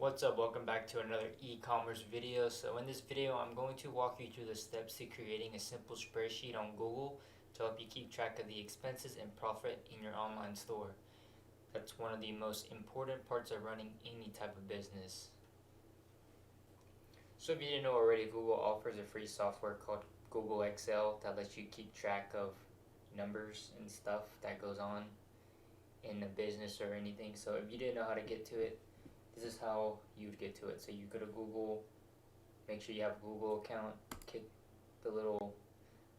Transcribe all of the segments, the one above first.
What's up? Welcome back to another e-commerce video. So in this video, I'm going to walk you through the steps to creating a simple spreadsheet on Google to help you keep track of the expenses and profit in your online store. That's one of the most important parts of running any type of business. So if you didn't know already, Google offers a free software called Google Excel that lets you keep track of numbers and stuff that goes on in a business or anything. So if you didn't know how to get to it, this is how you would get to it. So you go to Google, make sure you have a Google account, click the little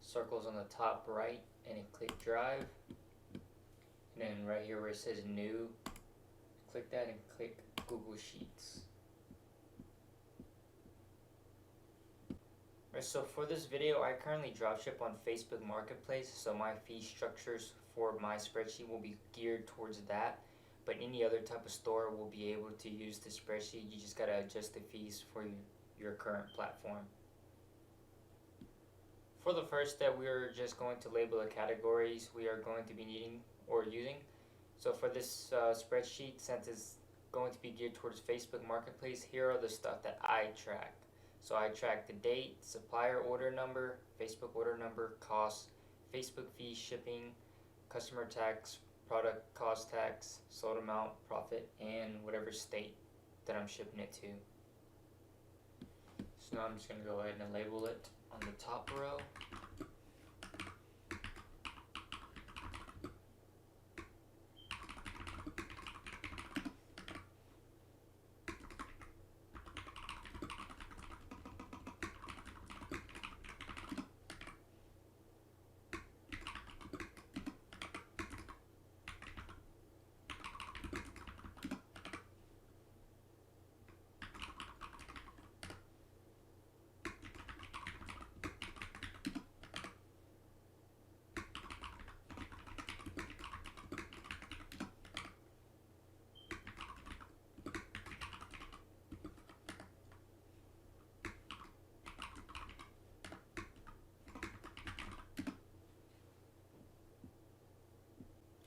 circles on the top right, and then click Drive. And then right here where it says New, click that and click Google Sheets. Alright, so for this video, I currently dropship on Facebook Marketplace, so my fee structures for my spreadsheet will be geared towards that. But any other type of store will be able to use the spreadsheet. You just gotta adjust the fees for your current platform. For the first step, we are just going to label the categories we are going to be needing or using. So for this spreadsheet, since it's going to be geared towards Facebook Marketplace, here are the stuff that I track. So I track the date, supplier order number, Facebook order number, cost, Facebook fee, shipping, customer tax, product cost tax, sold amount, profit, and whatever state that I'm shipping it to. So now I'm just going to go ahead and label it on the top row.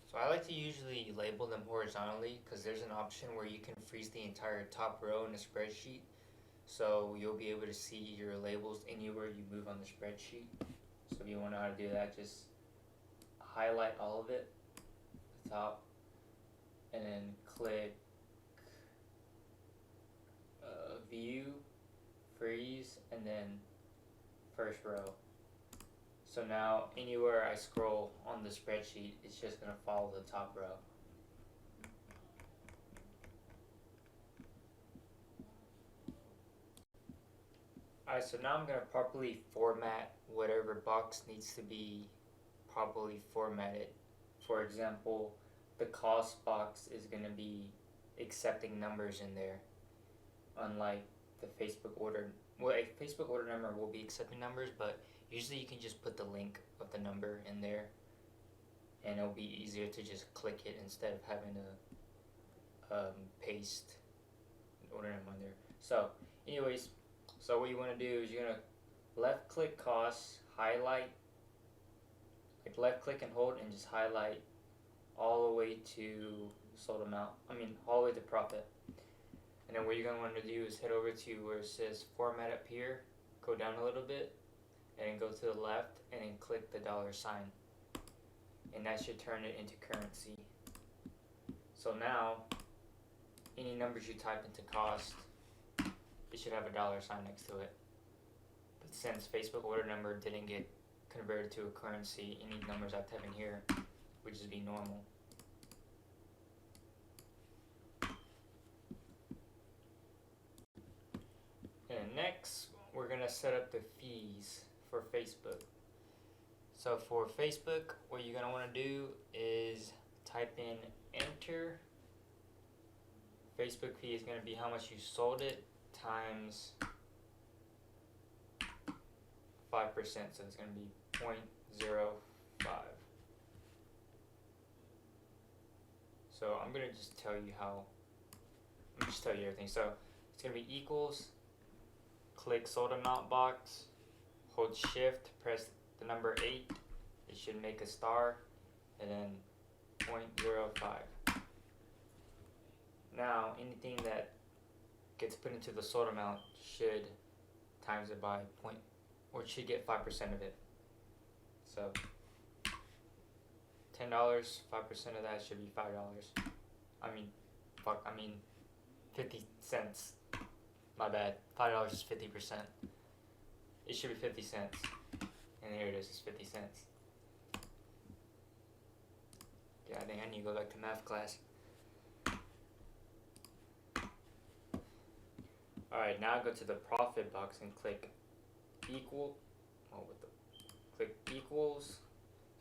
So I like to usually label them horizontally because there's an option where you can freeze the entire top row in a spreadsheet. So you'll be able to see your labels anywhere you move on the spreadsheet. So if you want to know how to do that, just highlight all of it, the top, and then click View, Freeze, and then first row. So now anywhere I scroll on the spreadsheet, it's just going to follow the top row. Alright, so now I'm going to properly format whatever box needs to be properly formatted. For example, the cost box is going to be accepting numbers in there, unlike the Facebook order. Well, a Facebook order number will be accepting numbers, but usually you can just put the link of the number in there, and it'll be easier to just click it instead of having to paste an order number in there. So anyways, so what you want to do is you're going to left click costs, highlight, like left click and hold and just highlight all the way to sold amount, all the way to profit. And then what you're going to want to do is head over to where it says format up here, go down a little bit, and then go to the left and then click the $sign. And that should turn it into currency. So now, any numbers you type into cost, it should have a $sign next to it. But since Facebook order number didn't get converted to a currency, any numbers I type in here would just be normal. And next, we're going to set up the fees for Facebook. So for Facebook, what you're going to want to do is type in enter. Facebook fee is going to be how much you sold it times 5%, so it's going to be 0.05. So I'm going to just tell you everything. So it's going to be equals, click sold amount box, hold shift, press the number 8, it should make a star, and then 0.05. Now anything that gets put into the sold amount should times it by point, or it should get 5% of it. So $10, 5% of that should be $5. I mean, 50 cents. My bad. $5 is 50%. It should be 50 cents. And here it is, it's 50 cents. Yeah, I think I need to go back to math class. Alright, now go to the profit box and click click equals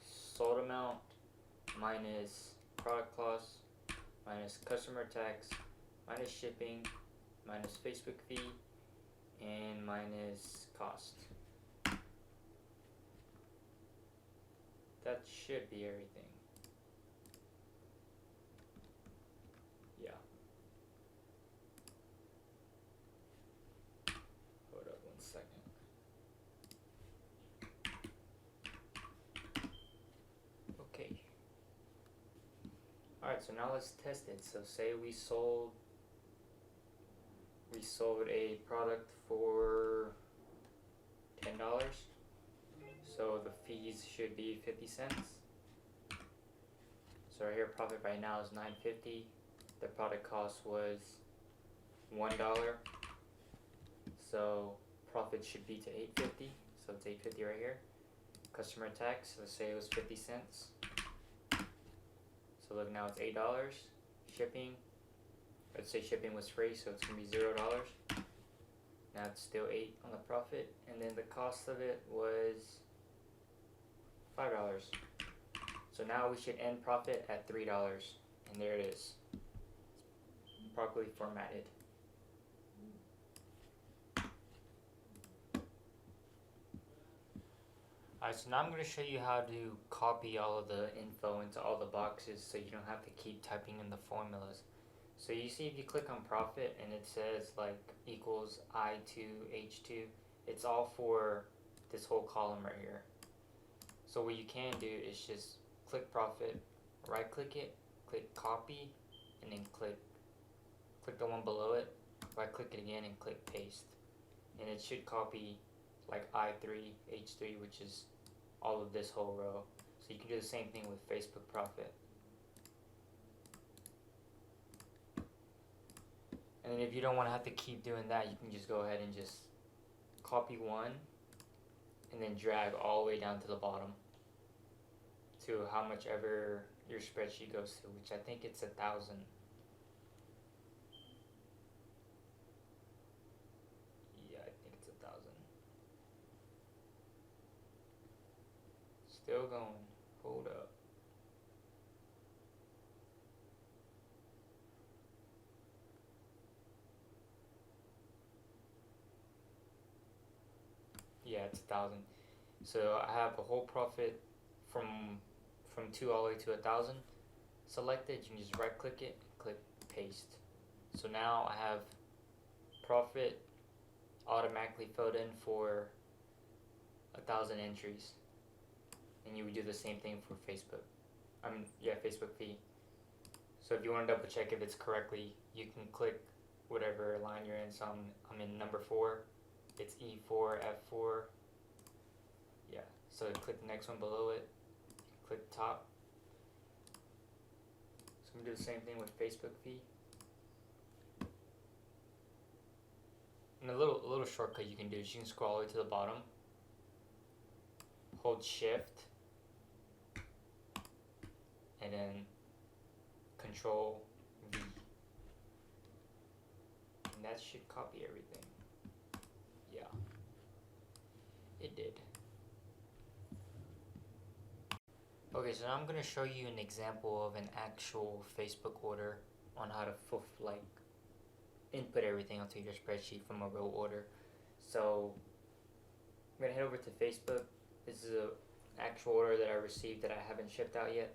sold amount minus product cost minus customer tax minus shipping minus Facebook fee and minus cost. That should be everything. Yeah. Hold up 1 second. Okay. Alright, so now let's test it. So say we sold a product for $10. So the fees should be 50 cents. So right here, profit right now is $9.50. The product cost was $1. So profit should be to $8.50. So it's $8.50 right here. Customer tax, let's say it was 50 cents. So look, now it's $8. Shipping, let's say shipping was free, so it's gonna be $0. Now it's still 8 on the profit, and then the cost of it was $5. So now we should end profit at $3, and there it is. It's properly formatted. Alright, so now I'm going to show you how to copy all of the info into all the boxes so you don't have to keep typing in the formulas. So you see if you click on profit and it says like equals I2, H2, it's all for this whole column right here. So what you can do is just click profit, right click it, click copy, and then click the one below it, right click it again and click paste. And it should copy like I3, H3, which is all of this whole row. So you can do the same thing with Facebook profit. And then if you don't want to have to keep doing that, you can just go ahead and just copy one and then drag all the way down to the bottom to how much ever your spreadsheet goes to, which I think it's 1,000. Yeah, I think it's 1,000. Still going. Hold up. Yeah, it's 1,000. So I have a whole profit from 2 all the way to 1,000 selected. You can just right click it, click paste. So now I have profit automatically filled in for 1,000 entries. And you would do the same thing for Facebook. Facebook fee. So if you want to double check if it's correctly, you can click whatever line you're in. So I'm in number 4. It's E4, F4. Yeah. So click the next one below it. Click top. So I'm gonna do the same thing with Facebook fee. And a little shortcut you can do is you can scroll all the way to the bottom. Hold Shift. And then Control V. And that should copy everything. Yeah. It did. Okay, so now I'm going to show you an example of an actual Facebook order on how to input everything onto your spreadsheet from a real order. So I'm going to head over to Facebook. This is an actual order that I received that I haven't shipped out yet.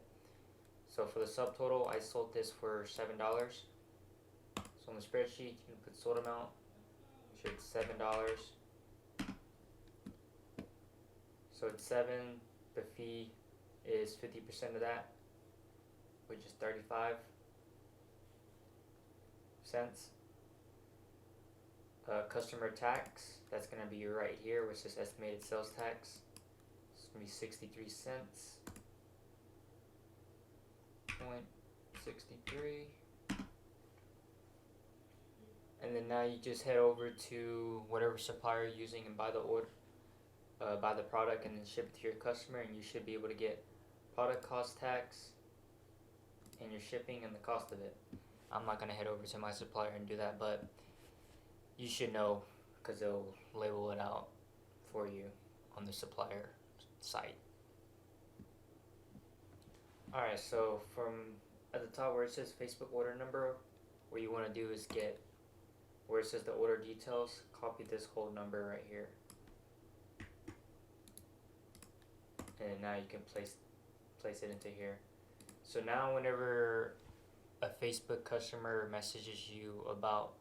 So for the subtotal, I sold this for $7. So on the spreadsheet, you can put sold amount, which is $7. So it's 7. The fee is 50% of that, which is 35 cents. customer tax, that's going to be right here, which is estimated sales tax. It's going to be 63 cents. 0.63. And then now you just head over to whatever supplier you're using and buy the product and then ship it to your customer, and you should be able to get product cost tax and your shipping and the cost of it. I'm not going to head over to my supplier and do that, but you should know because they'll label it out for you on the supplier site. Alright, so from at the top where it says Facebook order number, what you want to do is get where it says the order details, copy this whole number right here. And now you can place it into here. So now whenever a Facebook customer messages you about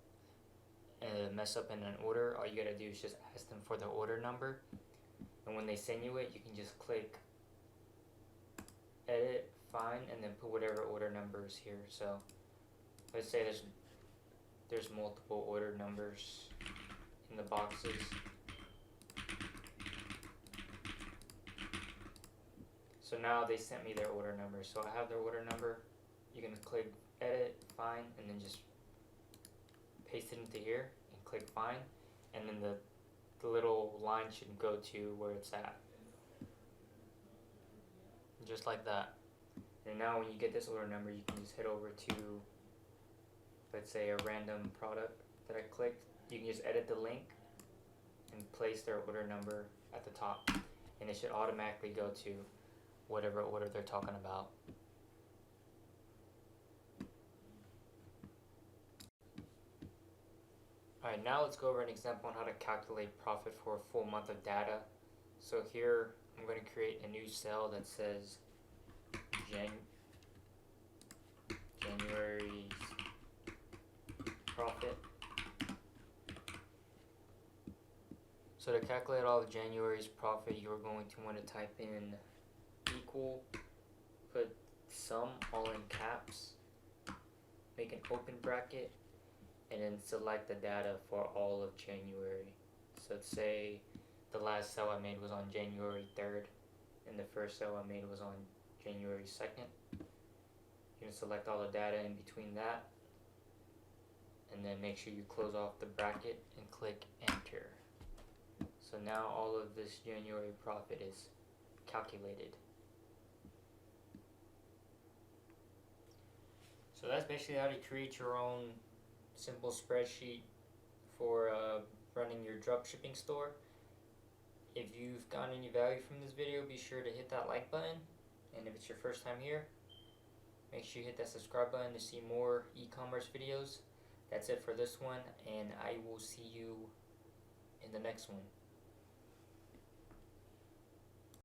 a mess up in an order, all you gotta do is just ask them for the order number, and when they send you it, you can just click edit, find, and then put whatever order number is here. So let's say there's multiple order numbers in the boxes. So now they sent me their order number, so I have their order number. You can click edit, find, and then just paste it into here and click find, and then the little line should go to where it's at, just like that. And now when you get this order number, you can just head over to, let's say, a random product that I clicked. You can just edit the link and place their order number at the top, and it should automatically go to whatever order they're talking about. Alright, now let's go over an example on how to calculate profit for a full month of data. So here I'm going to create a new cell that says January's profit. So to calculate all of January's profit, you're going to want to type in equal, put sum all in caps, make an open bracket, and then select the data for all of January. So let's say the last sale I made was on January 3rd, and the first sale I made was on January 2nd. You can select all the data in between that, and then make sure you close off the bracket and click enter. So now all of this January profit is calculated. So that's basically how to create your own simple spreadsheet for running your dropshipping store. If you've gotten any value from this video, be sure to hit that like button. And if it's your first time here, make sure you hit that subscribe button to see more e-commerce videos. That's it for this one, and I will see you in the next one.